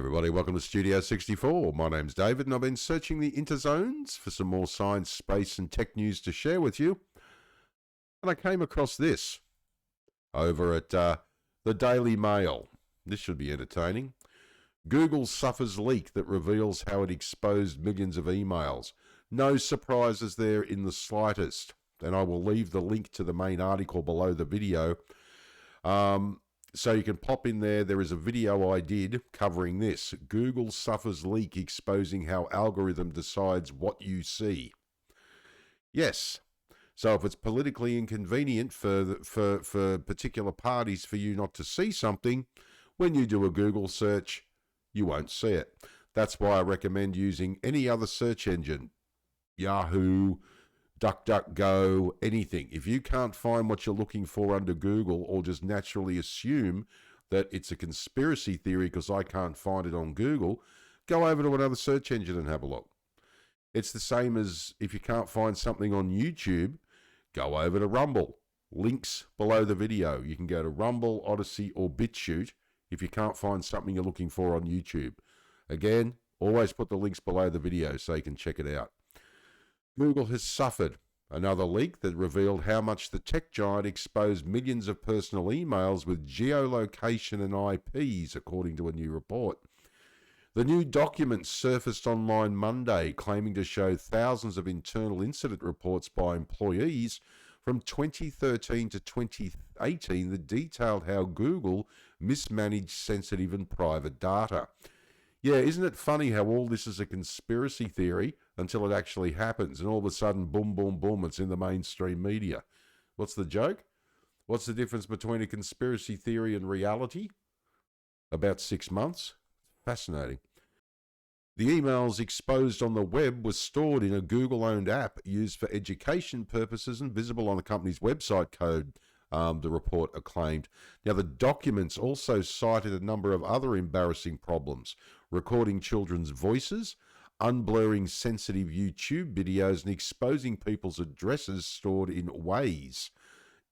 everybody, welcome to Studio 64. My name's David and I've been searching the interzones for some more science, space and tech news to share with you. And I came across this over at the Daily Mail. This should be entertaining. Google suffers leak that reveals how it exposed millions of emails. No surprises there in the slightest. And I will leave the link to the main article below the video. So you can pop in there. There is a video I did covering this. Google suffers leak exposing how algorithm decides what you see. Yes. So if it's politically inconvenient for particular parties for you not to see something, when you do a Google search, you won't see it. That's why I recommend using any other search engine. Yahoo, DuckDuckGo, anything. If you can't find what you're looking for under Google, or just naturally assume that it's a conspiracy theory because I can't find it on Google, go over to another search engine and have a look. It's the same as if you can't find something on YouTube, go over to Rumble. Links below the video. You can go to Rumble, Odyssey, or BitChute if you can't find something you're looking for on YouTube. Again, always put the links below the video so you can check it out. Google has suffered another leak that revealed how much the tech giant exposed millions of personal emails with geolocation and IPs, according to a new report. The new documents surfaced online Monday, claiming to show thousands of internal incident reports by employees from 2013 to 2018 that detailed how Google mismanaged sensitive and private data. Yeah, isn't it funny how all this is a conspiracy theory until it actually happens, and all of a sudden, boom, boom, boom, it's in the mainstream media. What's the joke? What's the difference between a conspiracy theory and reality? About 6 months. Fascinating. The emails exposed on the web were stored in a Google-owned app used for education purposes and visible on the company's website code, the report acclaimed. Now, the documents also cited a number of other embarrassing problems, recording children's voices, unblurring sensitive YouTube videos, and exposing people's addresses stored in Waze.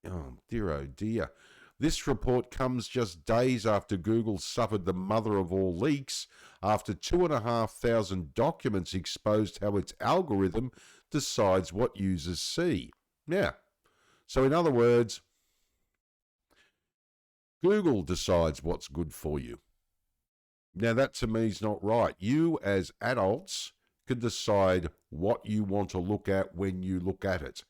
Oh dear. This report comes just days after Google suffered the mother of all leaks after 2,500 documents exposed how its algorithm decides what users see. Yeah. So in other words, Google decides what's good for you. Now that to me is not right. You as adults can decide what you want to look at when you look at it.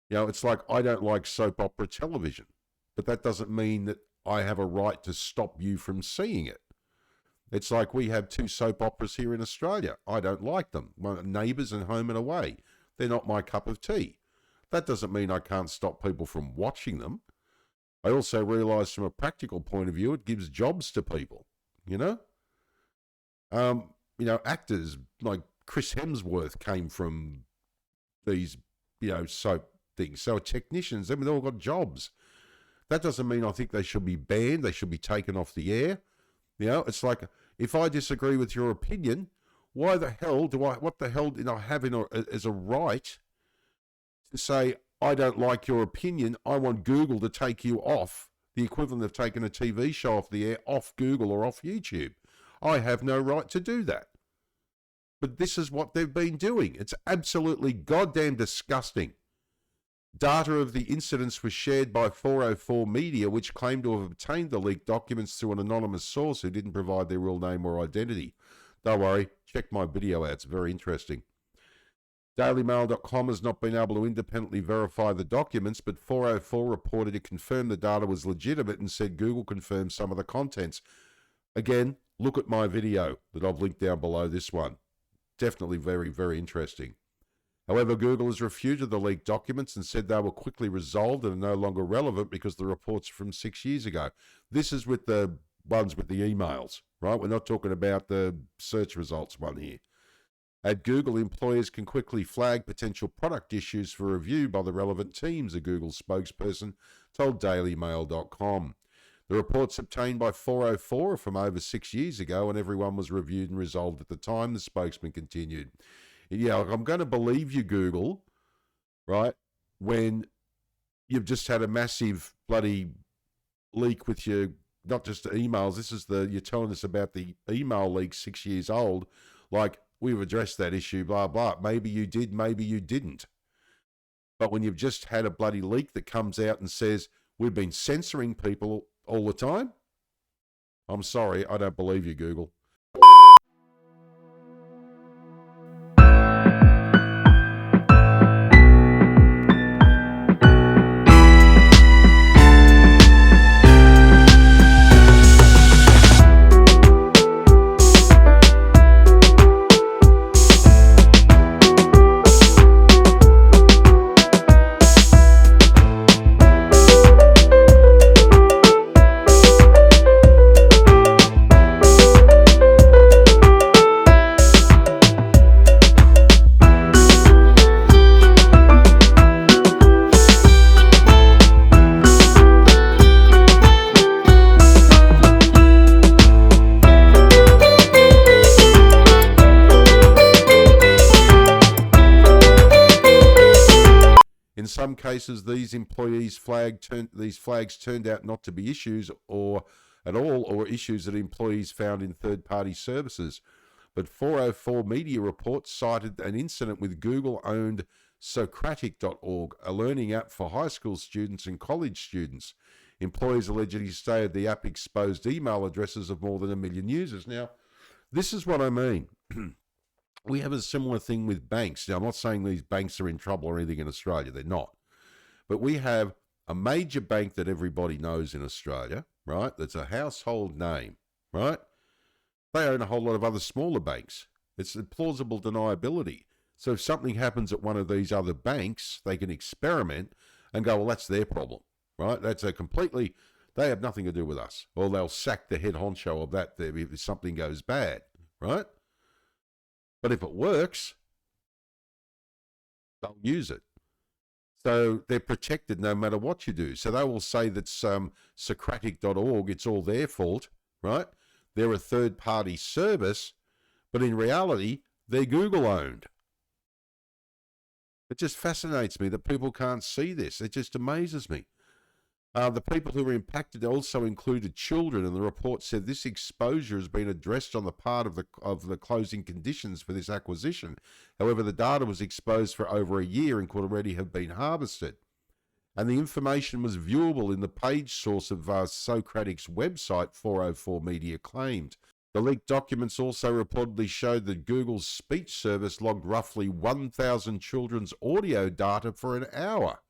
You know, it's like I don't like soap opera television, but that doesn't mean that I have a right to stop you from seeing it. It's like we have 2 soap operas here in Australia. I don't like them. Neighbours and Home and Away. They're not my cup of tea. That doesn't mean I can't stop people from watching them. I also realise from a practical point of view, it gives jobs to people, you know? Actors like Chris Hemsworth came from these, soap things. So technicians, they've all got jobs. That doesn't mean I think they should be banned. They should be taken off the air. It's like, if I disagree with your opinion, what the hell do I have as a right to say, I don't like your opinion, I want Google to take you off, the equivalent of taking a TV show off the air, off Google or off YouTube. I have no right to do that. But this is what they've been doing. It's absolutely goddamn disgusting. Data of the incidents was shared by 404 Media, which claimed to have obtained the leaked documents through an anonymous source who didn't provide their real name or identity. Don't worry, check my video out. It's very interesting. DailyMail.com has not been able to independently verify the documents, but 404 reported it confirmed the data was legitimate and said Google confirmed some of the contents. Again, look at my video that I've linked down below this one. Definitely very, very interesting. However, Google has refuted the leaked documents and said they were quickly resolved and are no longer relevant because the reports are from 6 years ago. This is with the ones with the emails, right? We're not talking about the search results one here. At Google, employers can quickly flag potential product issues for review by the relevant teams, a Google spokesperson told DailyMail.com. The reports obtained by 404 are from over 6 years ago, and everyone was reviewed and resolved at the time, the spokesman continued. Yeah, I'm going to believe you, Google, right, when you've just had a massive bloody leak with your not just emails. This is you're telling us about the email leak 6 years old. Like, we've addressed that issue, blah, blah. Maybe you did, maybe you didn't. But when you've just had a bloody leak that comes out and says, we've been censoring people all the time, I'm sorry, I don't believe you, Google. In some cases, these flags turned out not to be issues at all, or issues that employees found in third-party services. But 404 Media Report cited an incident with Google-owned Socratic.org, a learning app for high school students and college students. Employees allegedly stated the app exposed email addresses of more than 1 million users. Now, this is what I mean. We have a similar thing with banks. Now, I'm not saying these banks are in trouble or anything in Australia. They're not. But we have a major bank that everybody knows in Australia, right? That's a household name, right? They own a whole lot of other smaller banks. It's a plausible deniability. So if something happens at one of these other banks, they can experiment and go, well, that's their problem, right? They have nothing to do with us. Or they'll sack the head honcho of that if something goes bad, right? But if it works, they'll use it. So they're protected no matter what you do. So they will say that Socratic.org, it's all their fault, right? They're a third-party service, but in reality, they're Google-owned. It just fascinates me that people can't see this. It just amazes me. The people who were impacted also included children, and the report said this exposure has been addressed on the part of the closing conditions for this acquisition. However, the data was exposed for over a year and could already have been harvested. And the information was viewable in the page source of Socratic's website, 404 Media claimed. The leaked documents also reportedly showed that Google's speech service logged roughly 1,000 children's audio data for an hour.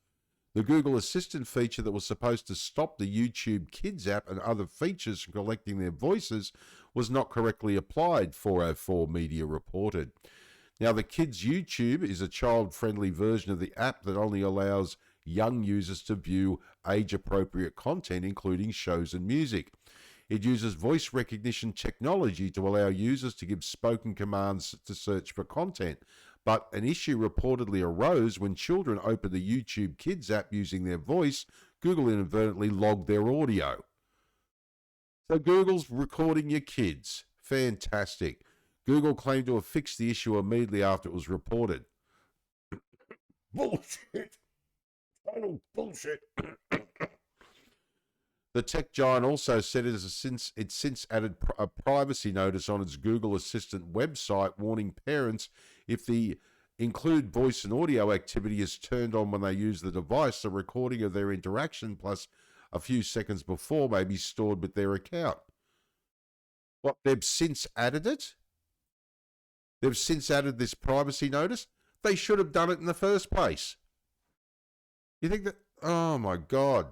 The Google Assistant feature that was supposed to stop the YouTube Kids app and other features from collecting their voices was not correctly applied, 404 Media reported. Now, the Kids YouTube is a child-friendly version of the app that only allows young users to view age-appropriate content, including shows and music. It uses voice recognition technology to allow users to give spoken commands to search for content. But an issue reportedly arose when children opened the YouTube Kids app using their voice. Google inadvertently logged their audio. So Google's recording your kids. Fantastic. Google claimed to have fixed the issue immediately after it was reported. Bullshit. Total bullshit. The tech giant also said it's since added a privacy notice on its Google Assistant website warning parents if the include voice and audio activity is turned on when they use the device, the recording of their interaction plus a few seconds before may be stored with their account. What, they've since added it? They've since added this privacy notice? They should have done it in the first place. You think that? Oh my God.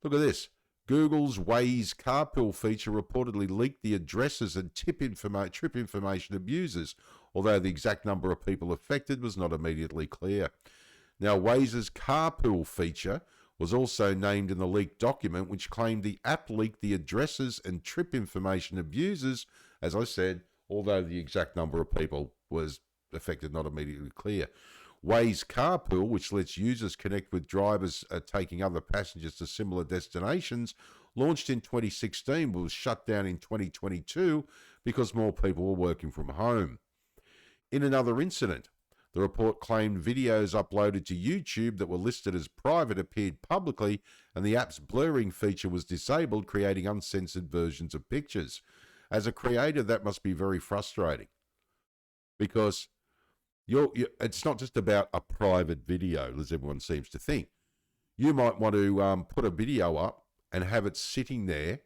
Look at this. Google's Waze carpool feature reportedly leaked the addresses and trip information of users, although the exact number of people affected was not immediately clear. Now, Waze's carpool feature was also named in the leaked document, which claimed the app leaked the addresses and trip information of users, as I said, although the exact number of people was affected not immediately clear. Waze Carpool, which lets users connect with drivers taking other passengers to similar destinations, launched in 2016 but was shut down in 2022 because more people were working from home. In another incident, The report claimed videos uploaded to YouTube that were listed as private appeared publicly, and the app's blurring feature was disabled, creating uncensored versions of pictures. As a creator, that must be very frustrating, because it's not just about a private video, as everyone seems to think. You might want to put a video up and have it sitting there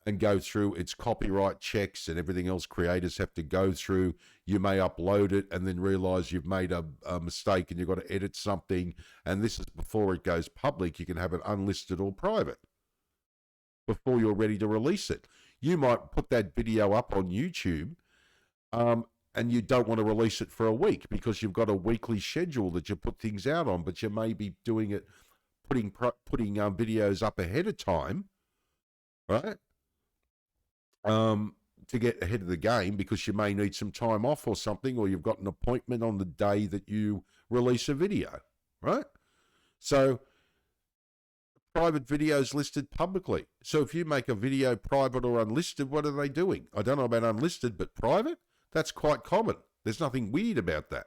and go through its copyright checks and everything else creators have to go through. You may upload it and then realize you've made a mistake and you've got to edit something. And this is before it goes public. You can have it unlisted or private before you're ready to release it. You might put that video up on YouTube and you don't want to release it for a week because you've got a weekly schedule that you put things out on, but you may be doing it, putting videos up ahead of time, right? To get ahead of the game because you may need some time off or something, or you've got an appointment on the day that you release a video, right? So private videos listed publicly. So if you make a video private or unlisted, what are they doing? I don't know about unlisted, but private? That's quite common. There's nothing weird about that.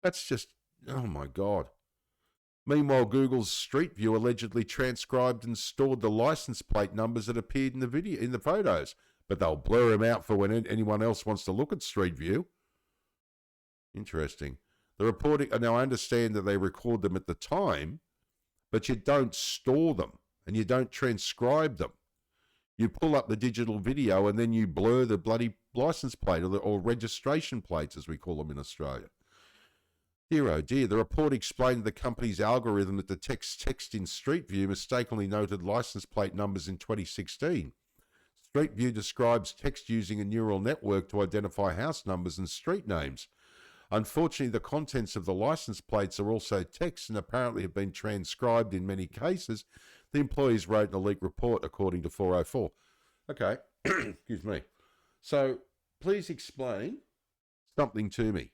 That's just, oh my God. Meanwhile, Google's Street View allegedly transcribed and stored the license plate numbers that appeared in the video, in the photos, but they'll blur them out for when anyone else wants to look at Street View. Interesting. The reporting, now I understand that they record them at the time, but you don't store them and you don't transcribe them. You pull up the digital video and then you blur the bloody license plate or registration plates, as we call them in Australia. Dear oh dear, the report explained the company's algorithm that detects text in Street View mistakenly noted license plate numbers in 2016. Street View describes text using a neural network to identify house numbers and street names. Unfortunately, the contents of the license plates are also text and apparently have been transcribed in many cases. The employees wrote an leaked report, according to 404. Okay, excuse me. So please explain something to me.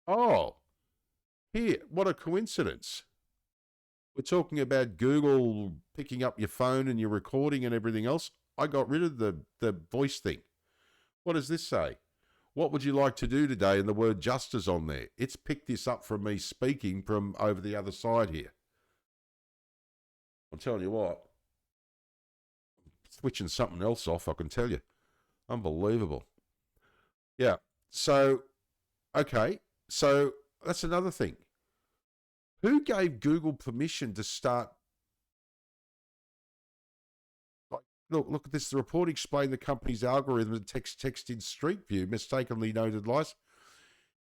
Oh, here, what a coincidence. We're talking about Google picking up your phone and your recording and everything else. I got rid of the voice thing. What does this say? What would you like to do today? And the word just is on there. It's picked this up from me speaking from over the other side here. I'm telling you what. Switching something else off, I can tell you. Unbelievable. Yeah. So, okay. So that's another thing. Who gave Google permission to start? Look at this. The report explained the company's algorithm detects text in Street View, mistakenly noted license.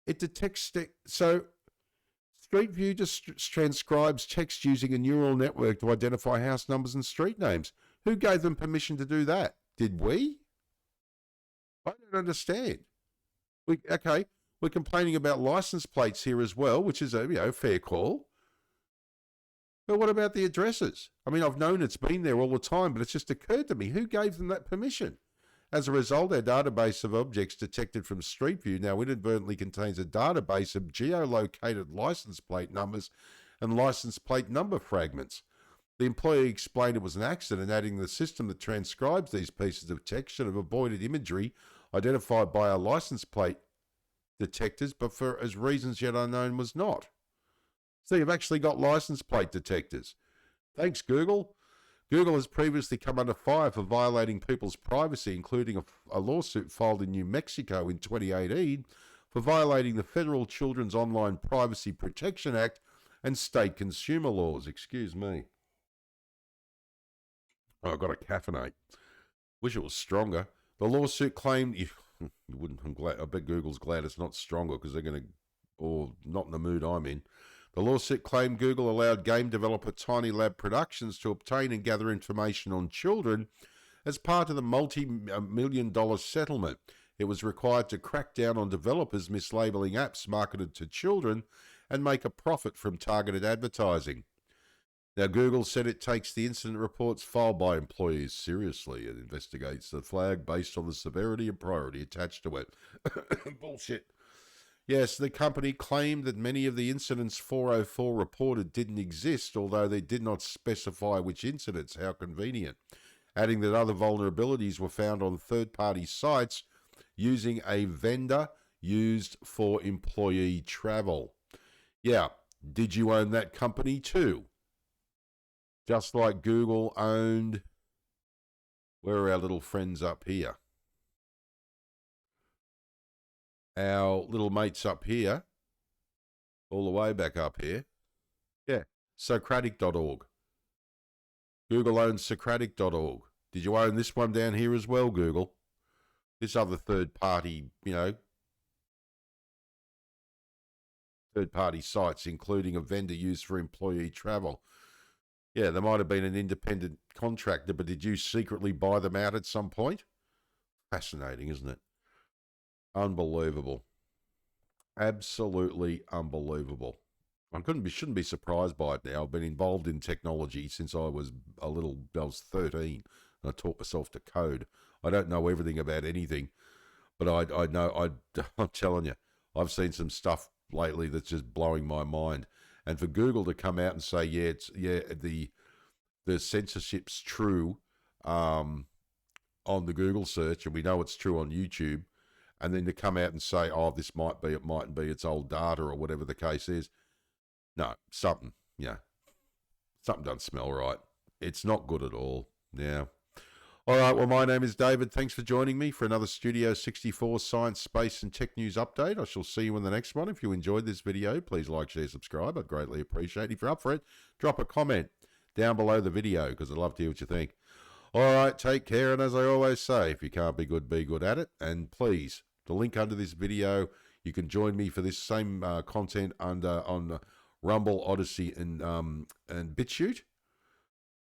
It detects so Street View just transcribes text using a neural network to identify house numbers and street names. Who gave them permission to do that? Did we? I don't understand. We're complaining about license plates here as well, which is a fair call. But what about the addresses? I mean, I've known it's been there all the time, but it's just occurred to me, who gave them that permission? As a result, our database of objects detected from Street View now inadvertently contains a database of geolocated license plate numbers and license plate number fragments. The employee explained it was an accident, adding the system that transcribes these pieces of text should have avoided imagery identified by our license plate detectors, but for as reasons yet unknown was not. So you've actually got license plate detectors. Thanks, Google. Google has previously come under fire for violating people's privacy, including a lawsuit filed in New Mexico in 2018 for violating the Federal Children's Online Privacy Protection Act and state consumer laws. Excuse me. Oh, I got a caffeinate. Wish it was stronger. The lawsuit claimed... You wouldn't. I'm glad. I bet Google's glad it's not stronger because they're going to, or not in the mood I'm in. The lawsuit claimed Google allowed game developer Tiny Lab Productions to obtain and gather information on children as part of the multi-million-dollar settlement. It was required to crack down on developers mislabeling apps marketed to children and make a profit from targeted advertising. Now, Google said it takes the incident reports filed by employees seriously and investigates the flag based on the severity and priority attached to it. Bullshit. Yes, the company claimed that many of the incidents 404 reported didn't exist, although they did not specify which incidents. How convenient. Adding that other vulnerabilities were found on third-party sites using a vendor used for employee travel. Yeah, did you own that company too? Just like Google owned, where are our little friends up here? Our little mates up here, all the way back up here. Yeah, Socratic.org. Google owns Socratic.org. Did you own this one down here as well, Google? This other third-party, third-party sites, including a vendor used for employee travel. Yeah, there might have been an independent contractor, but did you secretly buy them out at some point? Fascinating, isn't it? Unbelievable. Absolutely unbelievable. Shouldn't be surprised by it now. I've been involved in technology since I was 13, and I taught myself to code. I don't know everything about anything, but I know, I'm telling you, I've seen some stuff lately that's just blowing my mind. And for Google to come out and say, the censorship's true on the Google search, and we know it's true on YouTube, and then to come out and say, oh, this might be, it mightn't be, it's old data or whatever the case is. No, something doesn't smell right. It's not good at all. Yeah. All right, well, my name is David. Thanks for joining me for another Studio 64 Science, Space and Tech News update. I shall see you in the next one. If you enjoyed this video, please like, share, subscribe. I'd greatly appreciate it. If you're up for it, drop a comment down below the video because I'd love to hear what you think. All right, take care. And as I always say, if you can't be good at it. And please, the link under this video, you can join me for this same content on Rumble, Odyssey, and BitChute.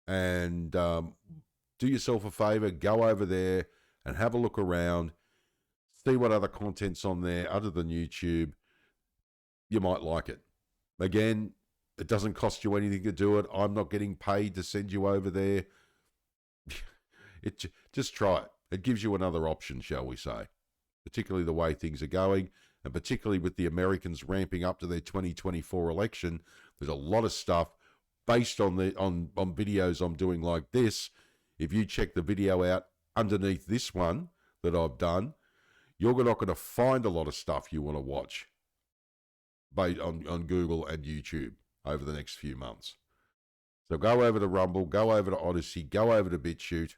And do yourself a favor, go over there and have a look around, see what other content's on there other than YouTube. You might like it. Again, it doesn't cost you anything to do it. I'm not getting paid to send you over there. Just try it. It gives you another option, shall we say, particularly the way things are going, and particularly with the Americans ramping up to their 2024 election. There's a lot of stuff based on videos I'm doing like this. If you check the video out underneath this one that I've done, you're not going to find a lot of stuff you want to watch based on Google and YouTube over the next few months. So go over to Rumble, go over to Odyssey, go over to BitChute,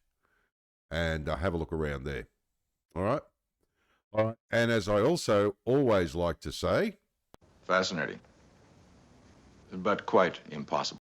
and have a look around there. All right? All right. And as I also always like to say... Fascinating, but quite impossible.